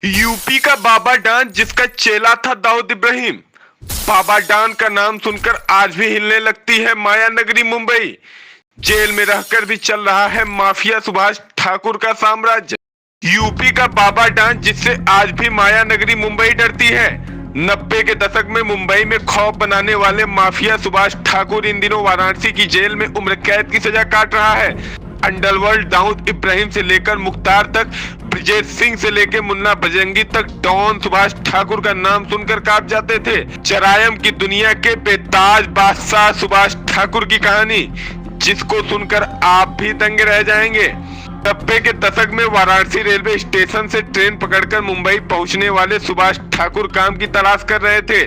UP का बाबा dance जिसका चेला था दाऊद इब्राहिम। बाबा डांस का नाम सुनकर आज भी हिलने लगती है माया नगरी मुंबई। जेल में रहकर भी चल रहा है माफिया सुभाष ठाकुर का साम्राज्य। यूपी का बाबा डांस जिससे आज भी माया नगरी मुंबई डरती है। 90 के दशक में मुंबई में खौफ बनाने वाले माफिया सुभाष ठाकुर इन दिनों वाराणसी की जेल में उम्र कैद की सजा काट रहा है। अंडरवर्ल्ड दाऊद इब्राहिम से लेकर मुख्तार तक, ब्रिजेश सिंह से लेकर मुन्ना बजरंगी तक डॉन सुभाष ठाकुर का नाम सुनकर कांप जाते थे। जरायम की दुनिया के बेताज बादशाह सुभाष ठाकुर की कहानी जिसको सुनकर आप भी दंग रह जाएंगे। 90 के दशक में वाराणसी रेलवे स्टेशन से ट्रेन पकड़कर मुंबई पहुंचने वाले सुभाष ठाकुर काम की तलाश कर रहे थे।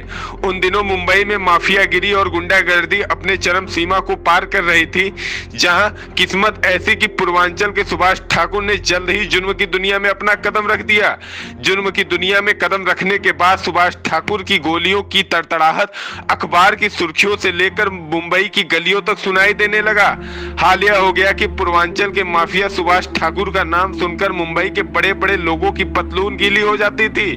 उन दिनों मुंबई में माफियागिरी और गुंडागर्दी अपने चरम सीमा को पार कर रही थी, जहां किस्मत ऐसी कि पूर्वांचल के सुभाष ठाकुर ने जल्द ही जुर्म की दुनिया में अपना कदम रख दिया। जुर्म की दुनिया में कदम रखने के बाद सुभाष ठाकुर की गोलियों की तड़तड़ाहट अखबार की सुर्खियों से लेकर मुंबई की गलियों तक सुनाई देने लगा। हालिया हो गया कि पूर्वांचल के माफिया सुभाष ठाकुर का नाम सुनकर मुंबई के बड़े बड़े लोगों की पतलून गीली हो जाती थी।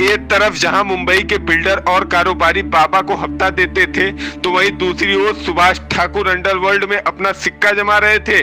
एक तरफ जहां मुंबई के बिल्डर और कारोबारी बाबा को हफ्ता देते थे, तो वहीं दूसरी ओर सुभाष ठाकुर अंडरवर्ल्ड में अपना सिक्का जमा रहे थे।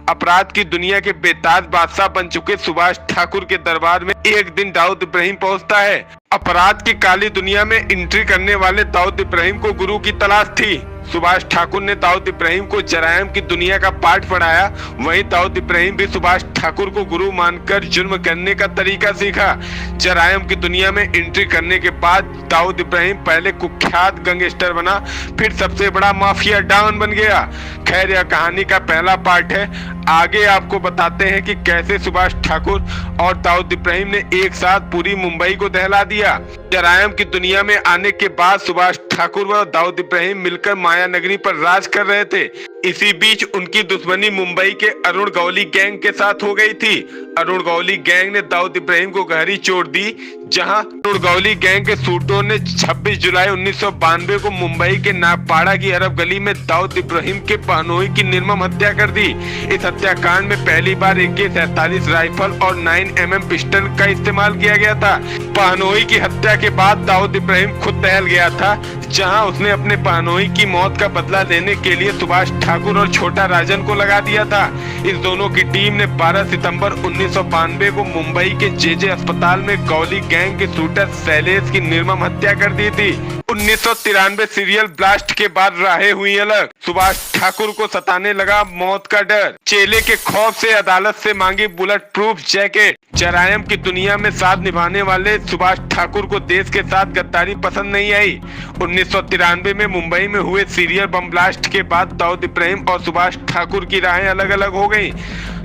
अपराध की दुनिया के बेताज बादशाह बन चुके सुभाष ठाकुर के दरबार में एक दिन दाऊद इब्राहिम पहुंचता है। अपराध की काली दुनिया में एंट्री करने वाले दाऊद इब्राहिम को गुरु की तलाश थी। सुभाष ठाकुर ने दाऊद इब्राहिम को जरायम की दुनिया का पाठ पढ़ाया। वहीं दाऊद इब्राहिम भी सुभाष ठाकुर को गुरु मानकर जुर्म करने का तरीका सीखा। जरायम की दुनिया में एंट्री करने के बाद दाऊद इब्राहिम पहले कुख्यात गैंगस्टर बना, फिर सबसे बड़ा माफिया डॉन बन गया। खैर, यह कहानी का पहला पार्ट है। आगे आपको बताते हैं कि कैसे सुभाष ठाकुर और दाऊद इब्राहिम ने एक साथ पूरी मुंबई को दहला दिया। जरायम की दुनिया में आने के बाद सुभाष ठाकुर व दाऊद इब्राहिम मिलकर माया नगरी पर राज कर रहे थे। इसी बीच उनकी दुश्मनी मुंबई के अरुण गौली गैंग के साथ हो गई थी। अरुण गौली गैंग ने दाऊद इब्राहिम को गहरी चोट दी, जहां अरुण गौली गैंग के सूटों ने 26 जुलाई 1992 को मुंबई के नागपाड़ा की अरब गली में दाऊद इब्राहिम के बहनोई की निर्मम हत्या कर दी। इस हत्याकांड में पहली बार AK-47 राइफल और 9mm पिस्टल का इस्तेमाल किया गया था। बहनोई की हत्या के बाद दाऊद इब्राहिम खुद दहल गया था, जहां उसने अपने बहनोई की मौत का बदला लेने के लिए सुभाष ठाकुर और छोटा राजन को लगा दिया था। इस दोनों की टीम ने 12 सितंबर 1992 को मुंबई के JJ अस्पताल में गौली गैंग के शूटर शैलेश की निर्मम हत्या कर दी थी। 1993 सीरियल ब्लास्ट के बाद राहें हुई अलग। सुभाष ठाकुर को सताने लगा मौत का डर। चेले के खौफ से अदालत से मांगी बुलेट प्रूफ जैकेट। जरायम की दुनिया में साथ निभाने वाले सुभाष ठाकुर को देश के साथ गद्दारी पसंद नहीं आई। 1993 में मुंबई में हुए सीरियल बम ब्लास्ट के बाद दाऊद इब्राहिम और सुभाष ठाकुर की राहें अलग अलग हो गईं।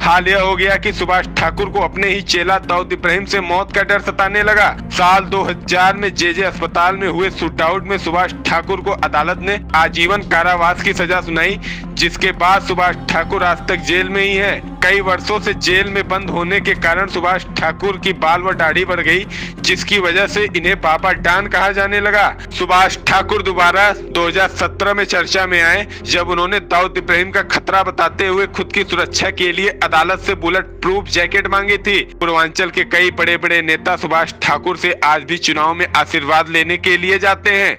हाल यह हो गया कि सुभाष ठाकुर को अपने ही चेला दाऊद इब्राहिम से मौत का डर सताने लगा। साल 2000 में JJ अस्पताल में हुए शूटआउट में सुभाष ठाकुर को अदालत ने आजीवन कारावास की सजा सुनाई, जिसके बाद सुभाष ठाकुर आज तक जेल में ही है। कई वर्षों से जेल में बंद होने के कारण सुभाष ठाकुर की बाल व दाढ़ी बढ़ गई, जिसकी वजह से इन्हें बाबा डान कहा जाने लगा। सुभाष ठाकुर दोबारा 2017 में चर्चा में आए, जब उन्होंने दाऊद इब्राहिम का खतरा बताते हुए खुद की सुरक्षा के लिए अदालत से बुलेट प्रूफ जैकेट मांगी थी। पूर्वांचल के कई बड़े बड़े नेता सुभाष ठाकुर से आज भी चुनाव में आशीर्वाद लेने के लिए जाते हैं।